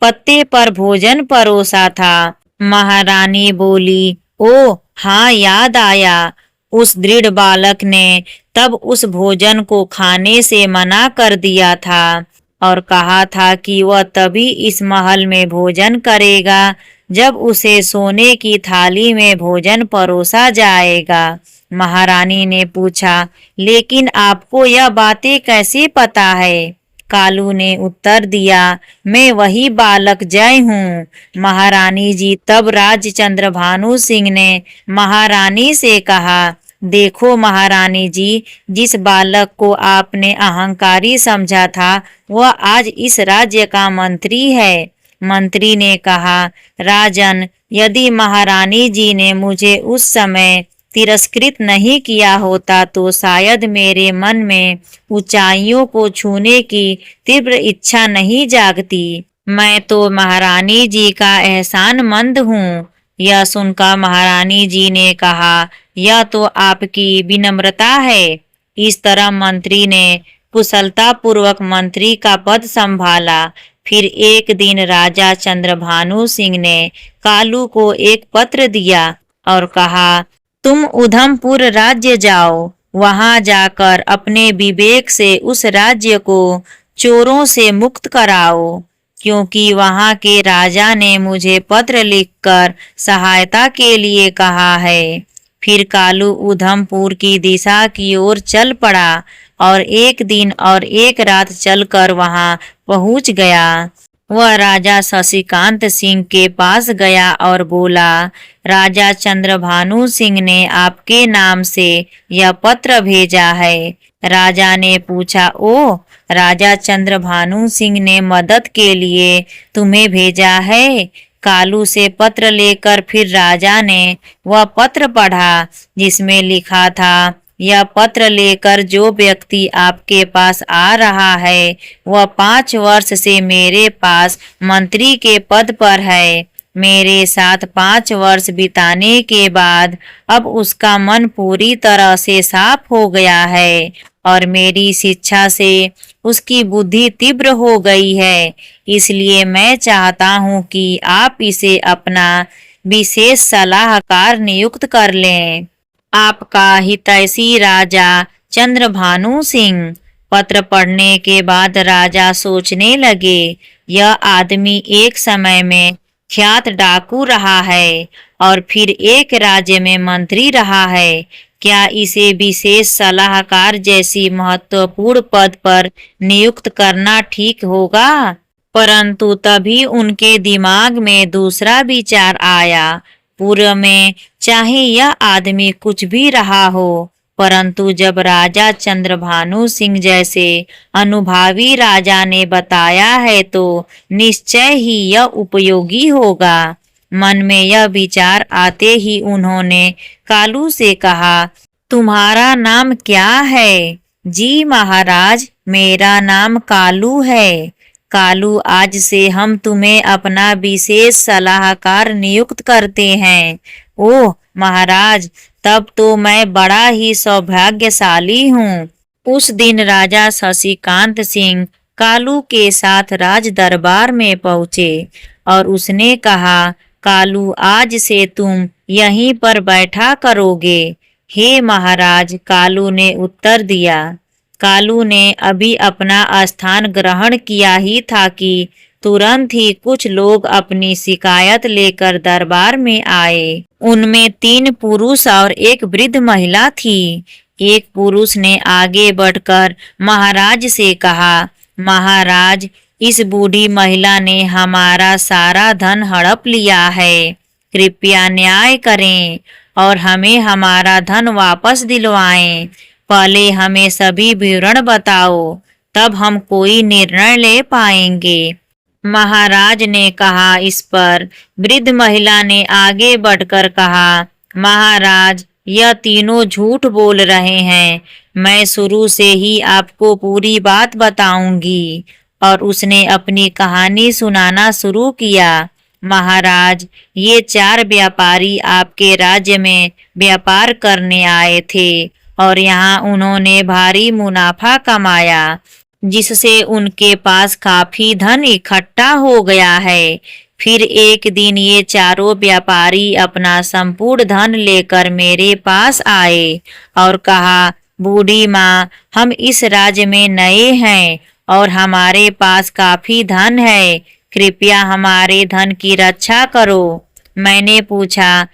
पत्ते पर भोजन परोसा था। महारानी बोली, ओ हाँ, याद आया। उस दृढ़ बालक ने तब उस भोजन को खाने से मना कर दिया था और कहा था कि वह तभी इस महल में भोजन करेगा जब उसे सोने की थाली में भोजन परोसा जाएगा। महारानी ने पूछा, लेकिन आपको यह बातें कैसे पता है? कालू ने उत्तर दिया, मैं वही बालक जय हूँ। महारानी जी, तब राज चंद्रभानु सिंह ने महारानी से कहा, देखो महारानी जी, जिस बालक को आपने अहंकारी समझा था वह आज इस राज्य का मंत्री है। मंत्री ने कहा, राजन, यदि महारानी जी ने मुझे उस समय तिरस्कृत नहीं किया होता तो शायद मेरे मन में ऊंचाइयों को छूने की तीव्र इच्छा नहीं जागती। मैं तो महारानी जी का एहसानमंद हूँ। यह सुनकर महारानी जी ने कहा, यह तो आपकी विनम्रता है। इस तरह मंत्री ने कुशलता पूर्वक मंत्री का पद संभाला। फिर एक दिन राजा चंद्रभानु सिंह ने कालू को एक पत्र दिया और कहा, तुम उधमपुर राज्य जाओ, वहां जाकर अपने विवेक से उस राज्य को चोरों से मुक्त कराओ, क्योंकि वहां के राजा ने मुझे पत्र लिखकर सहायता के लिए कहा है। फिर कालू उधमपुर की दिशा की ओर चल पड़ा और एक दिन और एक रात चलकर वहां पहुंच गया। वह राजा शशिकांत सिंह के पास गया और बोला, राजा चंद्रभानु सिंह ने आपके नाम से यह पत्र भेजा है। राजा ने पूछा, ओ, राजा चंद्रभानु सिंह ने मदद के लिए तुम्हें भेजा है? कालू से पत्र लेकर फिर राजा ने वह पत्र पढ़ा, जिसमें लिखा था, यह पत्र लेकर जो व्यक्ति आपके पास आ रहा है वह 5 वर्ष से मेरे पास मंत्री के पद पर है। मेरे साथ 5 वर्ष बिताने के बाद अब उसका मन पूरी तरह से साफ हो गया है और मेरी शिक्षा से उसकी बुद्धि तीव्र हो गई है। इसलिए मैं चाहता हूँ कि आप इसे अपना विशेष सलाहकार नियुक्त कर लें। आपका हितैषी राजा चंद्रभानु सिंह। पत्र पढ़ने के बाद राजा सोचने लगे, यह आदमी एक समय में ख्यात डाकू रहा है और फिर एक राज्य में मंत्री रहा है। क्या इसे विशेष सलाहकार जैसी महत्वपूर्ण पद पर नियुक्त करना ठीक होगा? परंतु तभी उनके दिमाग में दूसरा विचार आया। पूर्व में चाहे यह आदमी कुछ भी रहा हो, परंतु जब राजा चंद्रभानु सिंह जैसे अनुभवी राजा ने बताया है तो निश्चय ही यह उपयोगी होगा। मन में यह विचार आते ही उन्होंने कालू से कहा, तुम्हारा नाम क्या है? जी महाराज, मेरा नाम कालू है। कालू, आज से हम तुम्हें अपना विशेष सलाहकार नियुक्त करते हैं। ओह महाराज, तब तो मैं बड़ा ही सौभाग्यशाली हूँ। उस दिन राजा शशिकांत सिंह कालू के साथ राज दरबार में पहुँचे और उसने कहा, कालू, आज से तुम यहीं पर बैठा करोगे। हे महाराज, कालू ने उत्तर दिया। कालू ने अभी अपना स्थान ग्रहण किया ही था कि तुरंत ही कुछ लोग अपनी शिकायत लेकर दरबार में आए। उनमें 3 पुरुष और एक वृद्ध महिला थी। एक पुरुष ने आगे बढ़कर महाराज से कहा, महाराज, इस बूढ़ी महिला ने हमारा सारा धन हड़प लिया है। कृपया न्याय करें और हमें हमारा धन वापस दिलवाएं। पहले हमें सभी विवरण बताओ, तब हम कोई निर्णय ले पाएंगे। महाराज ने कहा। इस पर वृद्ध महिला ने आगे बढ़कर कहा, महाराज, यह तीनों झूठ बोल रहे हैं। मैं शुरू से ही आपको पूरी बात बताऊंगी। और उसने अपनी कहानी सुनाना शुरू किया। महाराज, ये 4 व्यापारी आपके राज्य में व्यापार करने आए थे और यहाँ उन्होंने भारी मुनाफा कमाया, जिससे उनके पास काफी धन इकट्ठा हो गया है। फिर एक दिन ये चारों व्यापारी अपना संपूर्ण धन लेकर मेरे पास आए और कहा, बूढ़ी माँ, हम इस राज्य में नए हैं और हमारे पास काफी धन है। कृपया हमारे धन की रक्षा करो। मैंने पूछा,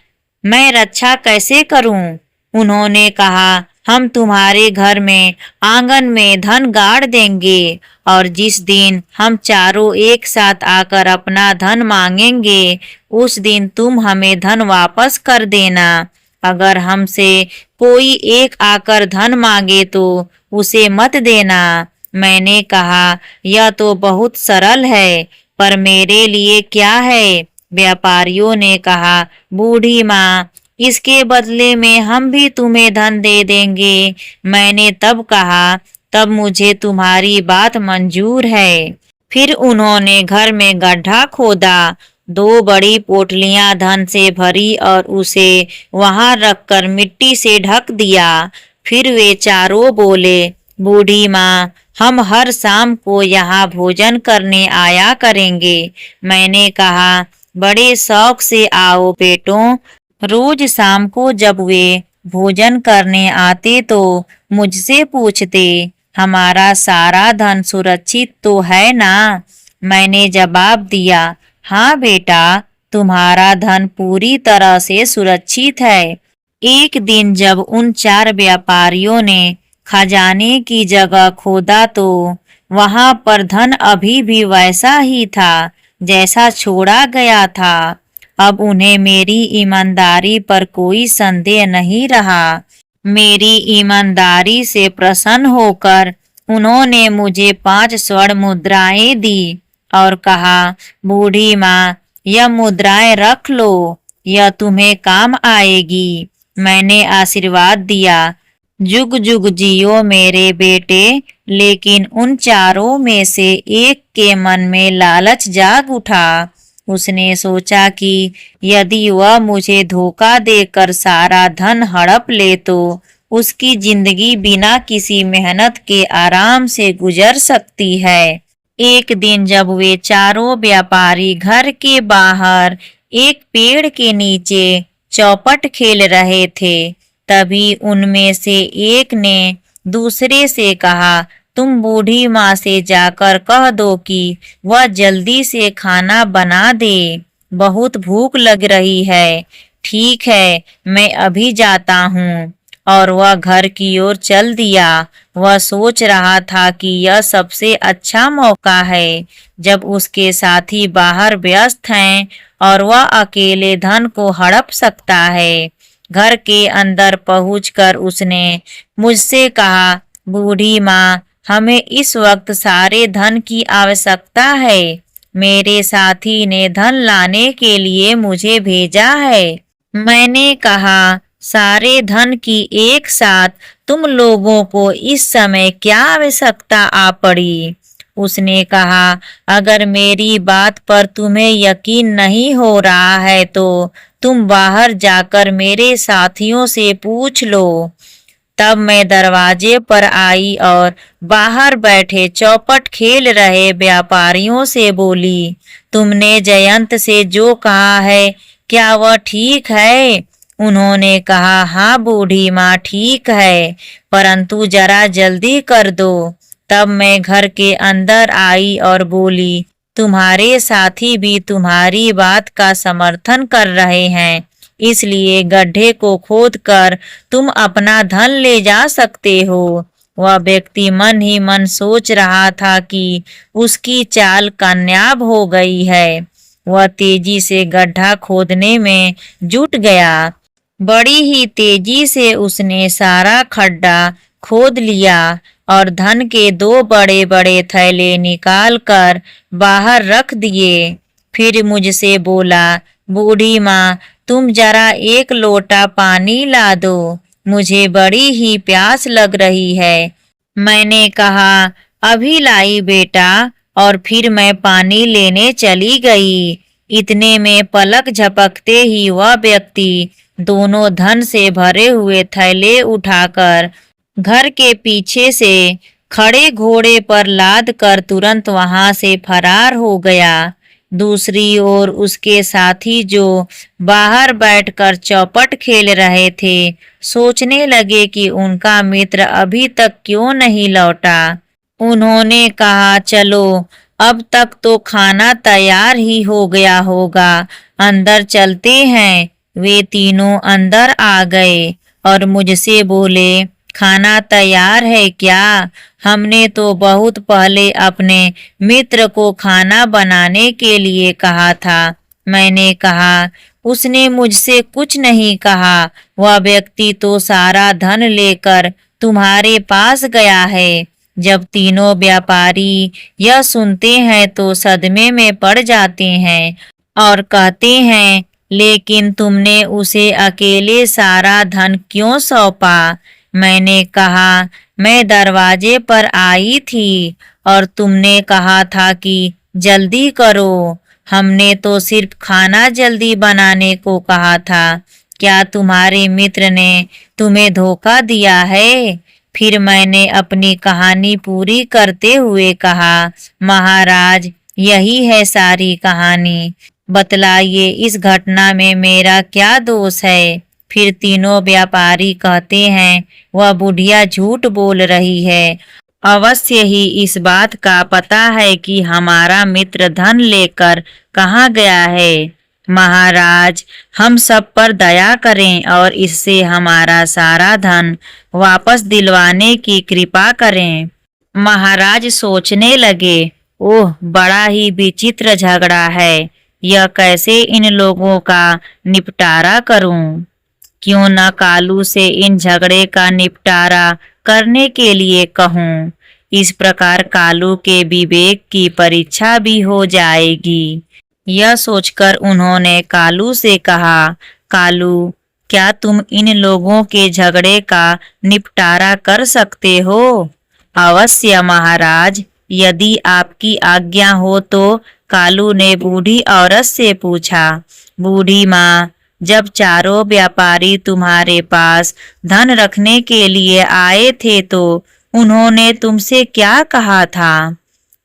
मैं रक्षा कैसे करूं? उन्होंने कहा, हम तुम्हारे घर में आंगन में धन गाड़ देंगे और जिस दिन हम चारों एक साथ आकर अपना धन मांगेंगे, उस दिन तुम हमें धन वापस कर देना। अगर हमसे कोई एक आकर धन मांगे तो उसे मत देना। मैंने कहा, यह तो बहुत सरल है, पर मेरे लिए क्या है? व्यापारियों ने कहा, बूढ़ी माँ, इसके बदले में हम भी तुम्हें धन दे देंगे। मैंने तब कहा, तब मुझे तुम्हारी बात मंजूर है। फिर उन्होंने घर में गड्ढा खोदा, 2 बड़ी पोटलियां धन से भरी और उसे वहां रखकर मिट्टी से ढक दिया। फिर वे चारों बोले, बूढ़ी माँ, हम हर शाम को यहाँ भोजन करने आया करेंगे। मैंने कहा, बड़े शौक से आओ बेटों। रोज शाम को जब वे भोजन करने आते तो मुझसे पूछते, हमारा सारा धन सुरक्षित तो है ना? मैंने जवाब दिया, हाँ बेटा, तुम्हारा धन पूरी तरह से सुरक्षित है। एक दिन जब उन 4 व्यापारियों ने खजाने की जगह खोदा तो वहां पर धन अभी भी वैसा ही था जैसा छोड़ा गया था। अब उन्हें मेरी ईमानदारी पर कोई संदेह नहीं रहा। मेरी ईमानदारी से प्रसन्न होकर उन्होंने मुझे 5 स्वर्ण मुद्राएं दी और कहा, बूढ़ी माँ, यह मुद्राएं रख लो, यह तुम्हें काम आएगी। मैंने आशीर्वाद दिया, जुग जुग जियो मेरे बेटे। लेकिन उन चारों में से एक के मन में लालच जाग उठा। उसने सोचा कि यदि वह मुझे धोखा देकर सारा धन हड़प ले तो उसकी जिंदगी बिना किसी मेहनत के आराम से गुजर सकती है। एक दिन जब वे चारों व्यापारी घर के बाहर एक पेड़ के नीचे चौपट खेल रहे थे, तभी उनमें से एक ने दूसरे से कहा, तुम बूढ़ी माँ से जाकर कह दो कि वह जल्दी से खाना बना दे, बहुत भूख लग रही है। ठीक है, मैं अभी जाता हूँ। और वह घर की ओर चल दिया। वह सोच रहा था कि यह सबसे अच्छा मौका है जब उसके साथी बाहर व्यस्त हैं और वह अकेले धन को हड़प सकता है। घर के अंदर पहुंचकर उसने मुझसे कहा, बूढ़ी माँ, हमें इस वक्त सारे धन की आवश्यकता है। मेरे साथी ने धन लाने के लिए मुझे भेजा है। मैंने कहा, सारे धन की एक साथ तुम लोगों को इस समय क्या आवश्यकता आ पड़ी? उसने कहा, अगर मेरी बात पर तुम्हें यकीन नहीं हो रहा है तो तुम बाहर जाकर मेरे साथियों से पूछ लो। तब मैं दरवाजे पर आई और बाहर बैठे चौपट खेल रहे व्यापारियों से बोली, तुमने जयंत से जो कहा है क्या वह ठीक है? उन्होंने कहा, हाँ बूढ़ी माँ, ठीक है, परंतु जरा जल्दी कर दो। तब मैं घर के अंदर आई और बोली, तुम्हारे साथी भी तुम्हारी बात का समर्थन कर रहे हैं, इसलिए गड्ढे को खोदकर तुम अपना धन ले जा सकते हो। वह व्यक्ति मन ही मन सोच रहा था कि उसकी चाल कामयाब हो गई है। वह तेजी से गड्ढा खोदने में जुट गया। बड़ी ही तेजी से उसने सारा खड्डा खोद लिया और धन के 2 बड़े बड़े थैले निकालकर बाहर रख दिए। फिर मुझसे बोला, बूढ़ी माँ, तुम जरा एक लोटा पानी ला दो, मुझे बड़ी ही प्यास लग रही है। मैंने कहा, अभी लाई बेटा, और फिर मैं पानी लेने चली गई। इतने में पलक झपकते ही वह व्यक्ति दोनों धन से भरे हुए थैले उठाकर घर के पीछे से खड़े घोड़े पर लाद कर तुरंत वहां से फरार हो गया। दूसरी ओर उसके साथी जो बाहर बैठकर चौपट खेल रहे थे, सोचने लगे कि उनका मित्र अभी तक क्यों नहीं लौटा। उन्होंने कहा, चलो अब तक तो खाना तैयार ही हो गया होगा, अंदर चलते हैं। वे तीनों अंदर आ गए और मुझसे बोले, खाना तैयार है क्या? हमने तो बहुत पहले अपने मित्र को खाना बनाने के लिए कहा था। मैंने कहा, उसने मुझसे कुछ नहीं कहा, वह व्यक्ति तो सारा धन लेकर तुम्हारे पास गया है। जब तीनों व्यापारी यह सुनते हैं तो सदमे में पड़ जाते हैं और कहते हैं, लेकिन तुमने उसे अकेले सारा धन क्यों सौंपा? मैंने कहा, मैं दरवाजे पर आई थी और तुमने कहा था कि जल्दी करो, हमने तो सिर्फ खाना जल्दी बनाने को कहा था। क्या तुम्हारे मित्र ने तुम्हें धोखा दिया है? फिर मैंने अपनी कहानी पूरी करते हुए कहा, महाराज, यही है सारी कहानी। बतलाइए, इस घटना में मेरा क्या दोष है? फिर तीनों व्यापारी कहते हैं, वह बुढ़िया झूठ बोल रही है। अवश्य ही इस बात का पता है कि हमारा मित्र धन लेकर कहाँ गया है। महाराज, हम सब पर दया करें और इससे हमारा सारा धन वापस दिलवाने की कृपा करें। महाराज सोचने लगे, ओह, बड़ा ही विचित्र झगड़ा है। यह कैसे इन लोगों का निपटारा करूं? क्यों न कालू से इन झगड़े का निपटारा करने के लिए कहूं। इस प्रकार कालू के विवेक की परीक्षा भी हो जाएगी। यह सोचकर उन्होंने कालू से कहा, कालू, क्या तुम इन लोगों के झगड़े का निपटारा कर सकते हो? अवश्य महाराज, यदि आपकी आज्ञा हो तो, कालू ने बूढ़ी औरत से पूछा। बूढ़ी माँ, जब चारों व्यापारी तुम्हारे पास धन रखने के लिए आए थे तो उन्होंने तुमसे क्या कहा था?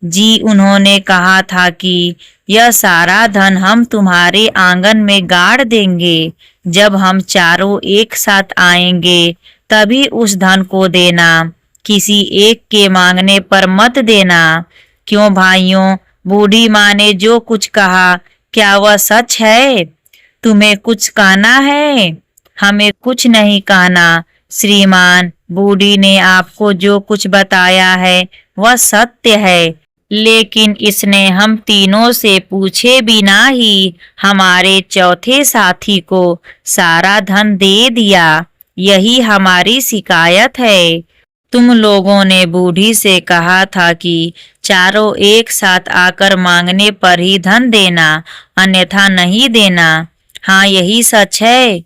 जी, उन्होंने कहा था कि यह सारा धन हम तुम्हारे आंगन में गाड़ देंगे। जब हम चारों एक साथ आएंगे तभी उस धन को देना, किसी एक के मांगने पर मत देना। क्यों भाइयों, बूढ़ी माँ ने जो कुछ कहा क्या वह सच है? तुम्हें कुछ कहना है? हमें कुछ नहीं कहना श्रीमान। बूढ़ी ने आपको जो कुछ बताया है वह सत्य है, लेकिन इसने हम तीनों से पूछे बिना ही हमारे चौथे साथी को सारा धन दे दिया। यही हमारी शिकायत है। तुम लोगों ने बूढ़ी से कहा था कि चारों एक साथ आकर मांगने पर ही धन देना, अन्यथा नहीं देना। हाँ, यही सच है।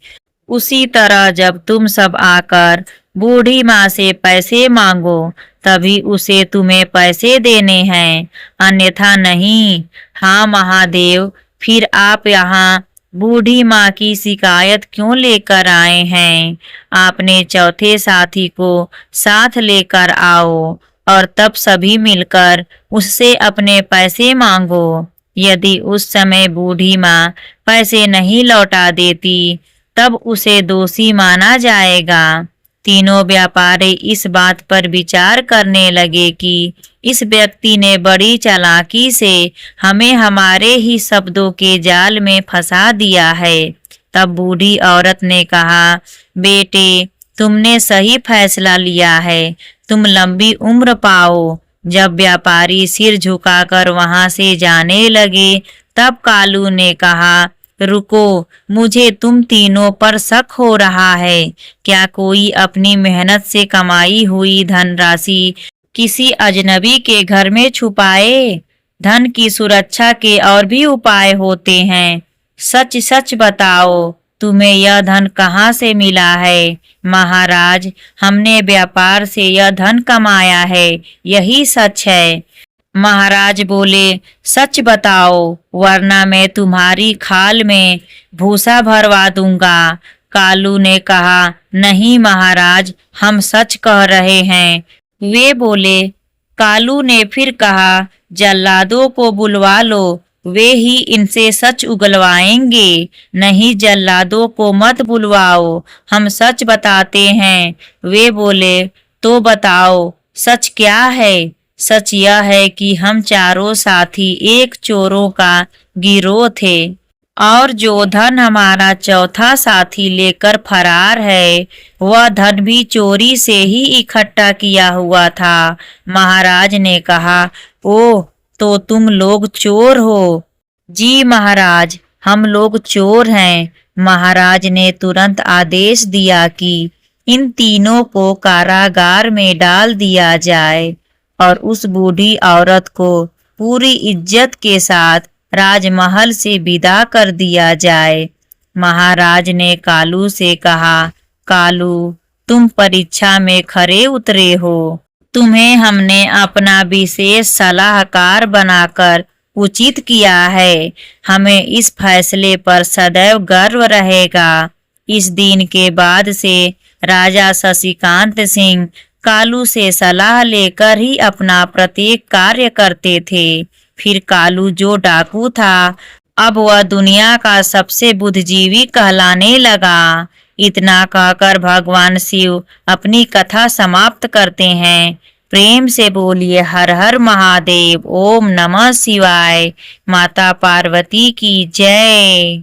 उसी तरह जब तुम सब आकर बूढ़ी माँ से पैसे मांगो तभी उसे तुम्हें पैसे देने हैं, अन्यथा नहीं। हाँ महादेव, फिर आप यहाँ बूढ़ी माँ की शिकायत क्यों लेकर आए हैं? आपने चौथे साथी को साथ लेकर आओ और तब सभी मिलकर उससे अपने पैसे मांगो। यदि उस समय बूढ़ी माँ पैसे नहीं लौटा देती तब उसे दोषी माना जाएगा। तीनों व्यापारी इस बात पर विचार करने लगे कि इस व्यक्ति ने बड़ी चालाकी से हमें हमारे ही शब्दों के जाल में फंसा दिया है। तब बूढ़ी औरत ने कहा, बेटे, तुमने सही फैसला लिया है। तुम लंबी उम्र पाओ। जब व्यापारी सिर झुकाकर वहां से जाने लगे तब कालू ने कहा, रुको, मुझे तुम तीनों पर शक हो रहा है। क्या कोई अपनी मेहनत से कमाई हुई धनराशि किसी अजनबी के घर में छुपाए? धन की सुरक्षा के और भी उपाय होते हैं। सच सच बताओ, तुम्हें यह धन कहाँ से मिला है? महाराज, हमने व्यापार से यह धन कमाया है, यही सच है। महाराज बोले, सच बताओ वरना मैं तुम्हारी खाल में भूसा भरवा दूंगा। कालू ने कहा, नहीं महाराज, हम सच कह रहे हैं। वे बोले। कालू ने फिर कहा, जल्लादों को बुलवा लो, वे ही इनसे सच उगलवाएंगे। नहीं, जल्लादों को मत बुलवाओ, हम सच बताते हैं। वे बोले, तो बताओ सच क्या है? सच यह है कि हम चारों साथी एक चोरों का गिरोह थे और जो धन हमारा चौथा साथी लेकर फरार है वह धन भी चोरी से ही इकट्ठा किया हुआ था। महाराज ने कहा, ओह, तो तुम लोग चोर हो? जी महाराज, हम लोग चोर हैं। महाराज ने तुरंत आदेश दिया कि इन तीनों को कारागार में डाल दिया जाए और उस बूढ़ी औरत को पूरी इज्जत के साथ राजमहल से विदा कर दिया जाए। महाराज ने कालू से कहा, कालू, तुम परीक्षा में खरे उतरे हो। तुम्हें हमने अपना विशेष सलाहकार बनाकर उचित किया है। हमें इस फैसले पर सदैव गर्व रहेगा। इस दिन के बाद से राजा शशिकांत सिंह कालू से सलाह लेकर ही अपना प्रत्येक कार्य करते थे। फिर कालू जो डाकू था, अब वह दुनिया का सबसे बुद्धिजीवी कहलाने लगा। इतना कहकर भगवान शिव अपनी कथा समाप्त करते हैं। प्रेम से बोलिए हर हर महादेव। ओम नमः शिवाय। माता पार्वती की जय।